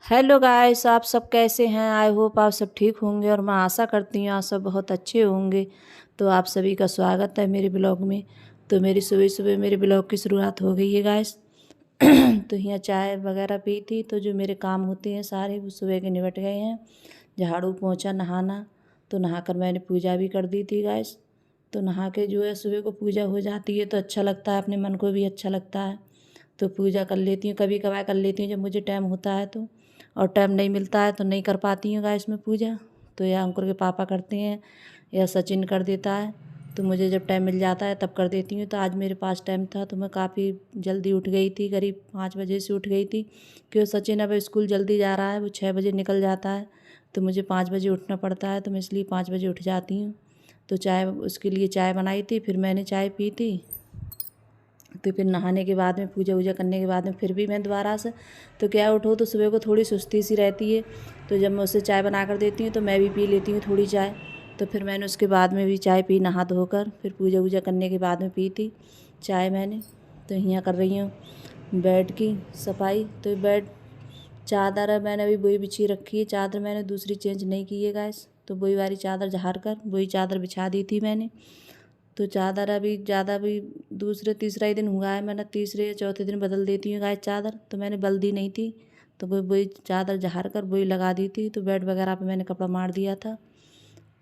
Hello guys, आप सब कैसे हैं? आई होप आप सब ठीक होंगे और मैं आशा करती हूँ आप सब बहुत अच्छे होंगे। तो आप सभी का स्वागत है मेरे ब्लॉग में। तो मेरी सुबह सुबह मेरे ब्लॉग की शुरुआत हो गई है गाइस। तो यहाँ चाय वगैरह पी थी, तो जो मेरे काम होते हैं सारे वो सुबह के निपट गए हैं। झाड़ू पोंछा नहाना, तो नहाकर मैंने पूजा भी कर दी थी गाइस। तो नहा के जो है सुबह को पूजा हो जाती है तो अच्छा लगता है, अपने मन को भी अच्छा लगता है। तो पूजा कर लेती हूँ, कभी कभार कर लेती हूँ जब मुझे टाइम होता है तो, और टाइम नहीं मिलता है तो नहीं कर पाती हूँ गाइस में पूजा। तो या अंकुर के पापा करते हैं या सचिन कर देता है। तो मुझे जब टाइम मिल जाता है तब कर देती हूँ। तो आज मेरे पास टाइम था तो मैं काफ़ी जल्दी उठ गई थी, करीब 5 बजे से उठ गई थी, क्योंकि सचिन अब स्कूल जल्दी जा रहा है, वो 6 बजे निकल जाता है। तो मुझे 5 बजे उठना पड़ता है, तो मैं इसलिए 5 बजे उठ जाती हूँ। तो चाय, उसके लिए चाय बनाई थी, फिर मैंने चाय पी थी। तो फिर नहाने के बाद में, पूजा वूजा करने के बाद में फिर भी मैं दोबारा से, तो क्या उठो तो सुबह को थोड़ी सुस्ती सी रहती है। तो जब मैं उसे चाय बना कर देती हूँ तो मैं भी पी लेती हूँ थोड़ी चाय। तो फिर मैंने उसके बाद में भी चाय पी, नहा धोकर फिर पूजा वूजा करने के बाद में पी थी चाय मैंने। तो यहाँ कर रही हूँ बेड की सफाई। तो बेड चादर है मैंने अभी वही बिछी रखी है, चादर मैंने दूसरी चेंज नहीं की है गैस। तो वही वाली चादर झाड़ कर वही चादर बिछा दी थी मैंने। तो चादर अभी ज़्यादा भी दूसरे तीसरा ही दिन हुआ है, मैंने तीसरे या चौथे दिन बदल देती हूँ गाइस चादर। तो मैंने बल्दी नहीं थी, तो वही चादर झाड़ कर वही लगा दी थी। तो बेड वगैरह पे मैंने कपड़ा मार दिया था,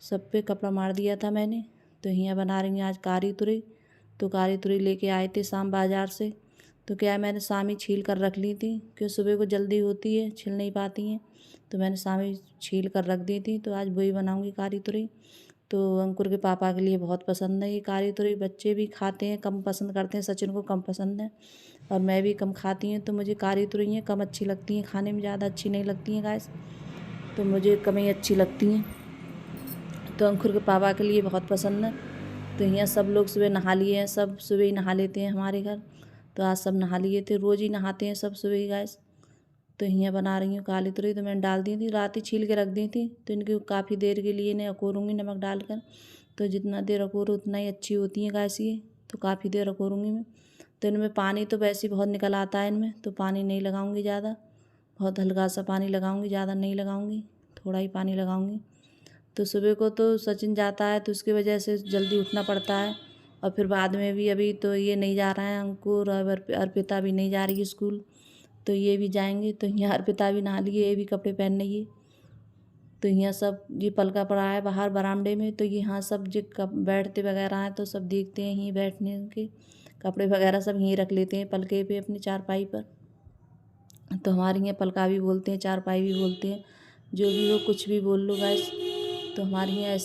सब पे कपड़ा मार दिया था मैंने। तो यहाँ बना रही हूँ आज कारी तुरई। तो कारी तुरई लेके आए थे शाम बाज़ार से। तो क्या है, मैंने शाम ही छील कर रख ली थी, क्योंकि सुबह को जल्दी होती है, छिल नहीं पाती हैं। तो मैंने शाम ही छील कर रख दी थी। तो आज वही बनाऊँगी कारी तुरई। तो अंकुर के पापा के लिए बहुत पसंद है ये कारी तुरई, बच्चे भी खाते हैं, कम पसंद करते हैं, सचिन को कम पसंद है और मैं भी कम खाती हूँ। तो मुझे कारी तुरई कम अच्छी लगती हैं, खाने में ज़्यादा अच्छी नहीं लगती हैं गाइस, तो मुझे कम ही अच्छी लगती हैं। तो अंकुर के पापा के लिए बहुत पसंद है। तो यहाँ सब लोग सुबह नहा लिए हैं, सब सुबह ही नहा लेते हैं हमारे घर। तो आज सब नहा लिए थे, रोज़ ही नहाते हैं सब सुबह ही गाइस। तो यहाँ बना रही हूँ काली तुरई। तो मैंने डाल दी थी, रात ही छील के रख दी थी। तो इनकी काफ़ी देर के लिए इन्हें अकोरूँगी नमक डालकर। तो जितना देर अकोरो उतना ही अच्छी होती हैं गाइस ये। तो काफ़ी देर अकोरूँगी मैं। तो इनमें पानी तो वैसे ही बहुत निकल आता है इनमें, तो पानी नहीं लगाऊंगी ज़्यादा, बहुत हल्का सा पानी लगाऊंगी, ज़्यादा नहीं लगाऊंगी, थोड़ा ही पानी लगाऊंगी। तो सुबह को तो सचिन जाता है तो उसकी वजह से जल्दी उठना पड़ता है। और फिर बाद में भी अभी तो ये नहीं जा रहा है, अंकुर और अर्पिता भी नहीं जा रही है स्कूल, तो ये भी जाएंगे। तो यहाँ अर्पिता भी नहा लिए, ये भी कपड़े पहन रही है। तो यहाँ सब ये पलका पड़ा है बाहर बरामदे में, तो यहाँ सब जो बैठते वगैरह हैं तो सब देखते हैं, यहीं बैठने के कपड़े वगैरह सब यहीं रख लेते हैं पलके पे अपनी चारपाई पर। तो हमारे यहाँ पलका भी बोलते हैं, चारपाई भी बोलते हैं, जो भी हो कुछ भी बोल लो गाइस। तो हमारे यहाँ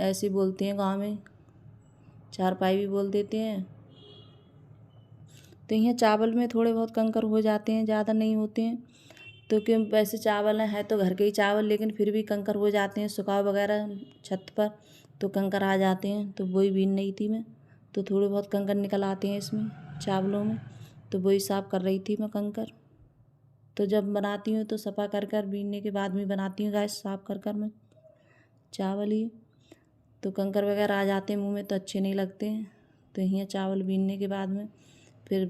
ऐसे बोलते हैं गाँव में, चारपाई भी बोल देते हैं। तो यहाँ चावल में थोड़े बहुत कंकर हो जाते हैं, ज़्यादा नहीं होते हैं। तो क्यों, वैसे चावल है तो घर के ही चावल, लेकिन फिर भी कंकर हो जाते हैं, सुखाव वगैरह छत पर तो कंकर आ जाते हैं। तो वही बीन नहीं थी मैं, तो थोड़े बहुत कंकर निकल आते हैं इसमें चावलों में, तो वही साफ़ कर रही थी मैं कंकर। तो जब बनाती हूँ तो सफ़ा कर कर बीनने के बाद में बनाती हूँ गैस साफ़ कर कर मैं चावल ही। तो कंकर वगैरह आ जाते हैं मुँह में तो अच्छे नहीं लगते हैं। तो यहाँ चावल बीनने के बाद में फिर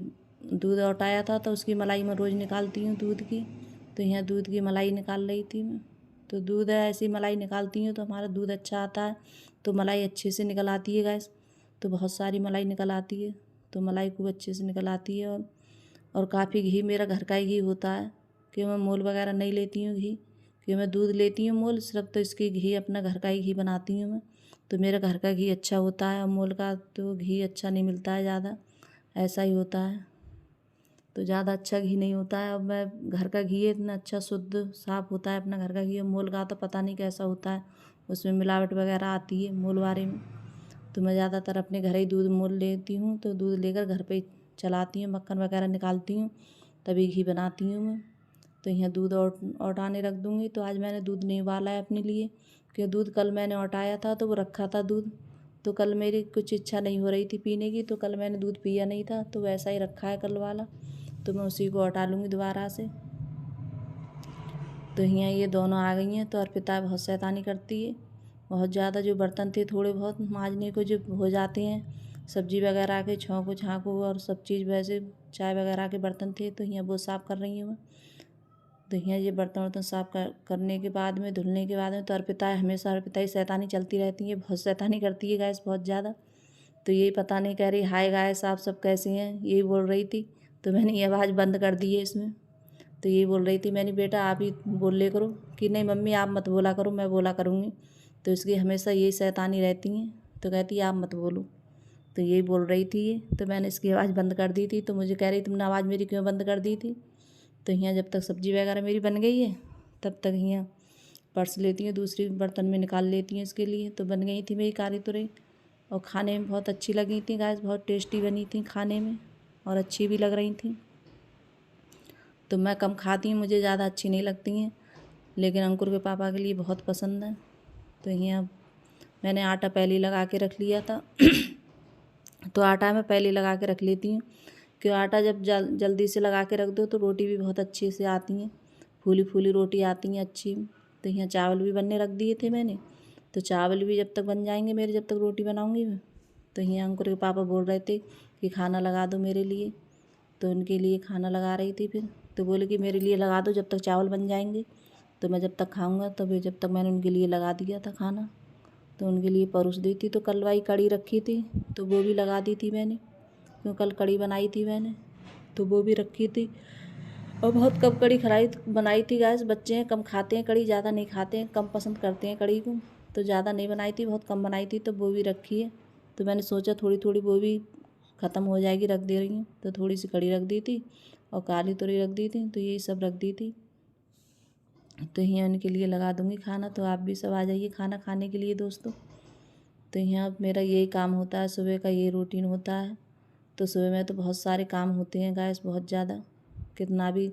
दूध औटाया था, तो उसकी मलाई मैं रोज़ निकालती हूँ दूध की। तो यहाँ दूध की मलाई निकाल रही थी मैं। तो दूध है ऐसी मलाई निकालती हूँ तो हमारा दूध अच्छा आता है, तो मलाई अच्छे से निकल आती है गैस। तो बहुत सारी मलाई निकल आती है, तो मलाई खूब अच्छे से निकल आती है। और काफ़ी घी मेरा घर का ही घी होता है, कि मैं मोल वगैरह नहीं लेती हूँ घी, कि मैं दूध लेती हूँ मोल सिर्फ, तो इसकी घी अपना घर का ही घी बनाती हूँ मैं। तो मेरा घर का घी अच्छा होता है, और मोल का तो घी अच्छा नहीं मिलता है ज़्यादा, ऐसा ही होता है। तो ज़्यादा अच्छा घी नहीं होता है। अब मैं घर का घी इतना अच्छा शुद्ध साफ़ होता है अपना घर का घी, और मोल का तो पता नहीं कैसा होता है, उसमें मिलावट वगैरह आती है मोल वाले में। तो मैं ज़्यादातर अपने घर ही दूध मोल लेती हूँ, तो दूध लेकर घर पे चलाती हूँ, मक्खन वगैरह निकालती हूँ, तभी घी बनाती हूँ मैं। तो यहाँ दूध औटाने रख दूँगी। तो आज मैंने दूध नहीं उबाला है अपने लिए, क्योंकि दूध कल मैंने औटाया था तो वो रखा था दूध। तो कल मेरी कुछ इच्छा नहीं हो रही थी पीने की, तो कल मैंने दूध पिया नहीं था, तो वैसा ही रखा है कल वाला। तो मैं उसी को औटा लूँगी दोबारा से। तो यहाँ ये दोनों आ गई हैं। तो अर्पिता बहुत शैतानी करती है, बहुत ज़्यादा। जो बर्तन थे थोड़े बहुत मांजने को जो हो जाते हैं, सब्जी वगैरह के छोंको झाँको और सब चीज़, वैसे चाय वगैरह के बर्तन थे, तो यहाँ वो साफ़ कर रही हूँ मैं। तो यहाँ ये बर्तन वर्तन साफ करने के बाद में, धुलने के बाद में, तो अर्पिता हमेशा, अर्पिता ही शैतानी चलती रहती है, बहुत शैतानी करती है गाइस, बहुत ज़्यादा। तो यही पता नहीं कह रही हाय गाइस आप सब कैसे हैं, यही बोल रही थी। तो मैंने ये आवाज़ बंद कर दी है इसमें। तो यही बोल रही थी मैंने, बेटा आप ही बोल ले करो, कि नहीं मम्मी आप मत बोला करो, मैं बोला करूँगी। तो इसकी हमेशा यही शैतानी रहती हैं। तो कहती है आप मत बोलो। तो यही बोल रही थी ये। तो मैंने इसकी आवाज़ बंद कर दी थी। तो मुझे कह रही तुमने आवाज़ मेरी क्यों बंद कर दी थी। तो यहाँ जब तक सब्ज़ी वगैरह मेरी बन गई है तब तक यहाँ पर्स लेती हैं, दूसरी बर्तन में निकाल लेती हैं इसके लिए। तो बन गई थी मेरी काली तुरई, और खाने में बहुत अच्छी लगी थी गाइस, बहुत टेस्टी बनी थी खाने में, और अच्छी भी लग रही थी। तो मैं कम खाती हूँ, मुझे ज़्यादा अच्छी नहीं लगती हैं, लेकिन अंकुर के पापा के लिए बहुत पसंद है। तो यहाँ मैंने आटा पहले ही लगा के रख लिया था। तो आटा मैं पहले लगा के रख लेती हूँ, क्योंकि आटा जब जल्दी से लगा के रख दो तो रोटी भी बहुत अच्छे से आती हैं, फूली फूली रोटी आती हैं अच्छी। तो यहाँ चावल भी बनने रख दिए थे मैंने। तो चावल भी जब तक बन जाएंगे मेरे, जब तक रोटी बनाऊँगी मैं, तो यहाँ अंकुर के पापा बोल रहे थे कि खाना लगा दो मेरे लिए। तो उनके लिए खाना लगा रही थी फिर। तो बोले कि मेरे लिए लगा दो जब तक चावल बन जाएंगे, तो मैं जब तक खाऊँगा तब, जब तक मैंने उनके लिए लगा दिया था खाना। तो उनके लिए परोस दी थी। तो कल वाई कड़ी रखी थी तो वो भी लगा दी थी मैंने, क्यों कल कड़ी बनाई थी मैंने, तो वो भी रखी थी। और बहुत कम कड़ी खराई बनाई थी गैस, बच्चे हैं कम खाते हैं कड़ी, ज़्यादा नहीं खाते हैं, कम पसंद करते हैं कड़ी को। तो ज़्यादा नहीं बनाई थी, बहुत कम बनाई थी, तो वो भी रखी है। तो मैंने सोचा थोड़ी थोड़ी वो भी ख़त्म हो जाएगी, रख दे रही हूँ। तो थोड़ी सी कड़ी रख दी थी और काली तोरी रख दी थी, तो यही सब रख दी थी। तो यहाँ उनके लिए लगा दूँगी खाना। तो आप भी सब आ जाइए खाना खाने के लिए दोस्तों। तो यहाँ मेरा यही काम होता है, सुबह का ये रूटीन होता है। तो सुबह में तो बहुत सारे काम होते हैं गैस, बहुत ज़्यादा। कितना भी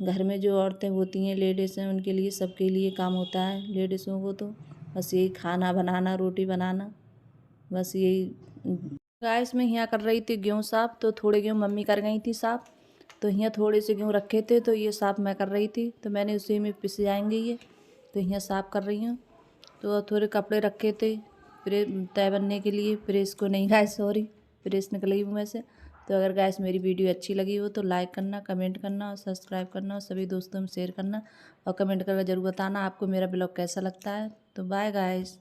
घर में जो औरतें होती हैं, लेडीज़ हैं, उनके लिए, सबके लिए काम होता है लेडीज़ों को। तो बस यही खाना बनाना, रोटी बनाना, बस यही। गैस में यहाँ कर रही थी गेहूँ साफ। तो थोड़े गेहूँ मम्मी कर गई थी साफ, तो यहाँ थोड़े से गेहूँ रखे थे, तो ये साफ मैं कर रही थी। तो मैंने उसी में पिस जाएंगे ये, तो यहाँ साफ कर रही हूँ। तो थोड़े कपड़े रखे थे प्रेस तय बनने के लिए, प्रेस को नहीं गैस, सॉरी, प्रेस निकल गई मुँह से। तो अगर गैस मेरी वीडियो अच्छी लगी हो तो लाइक करना, कमेंट करना और सब्सक्राइब करना, और सभी दोस्तों में शेयर करना, और कमेंट करके ज़रूर बताना आपको मेरा ब्लॉग कैसा लगता है। तो बाय गाइस।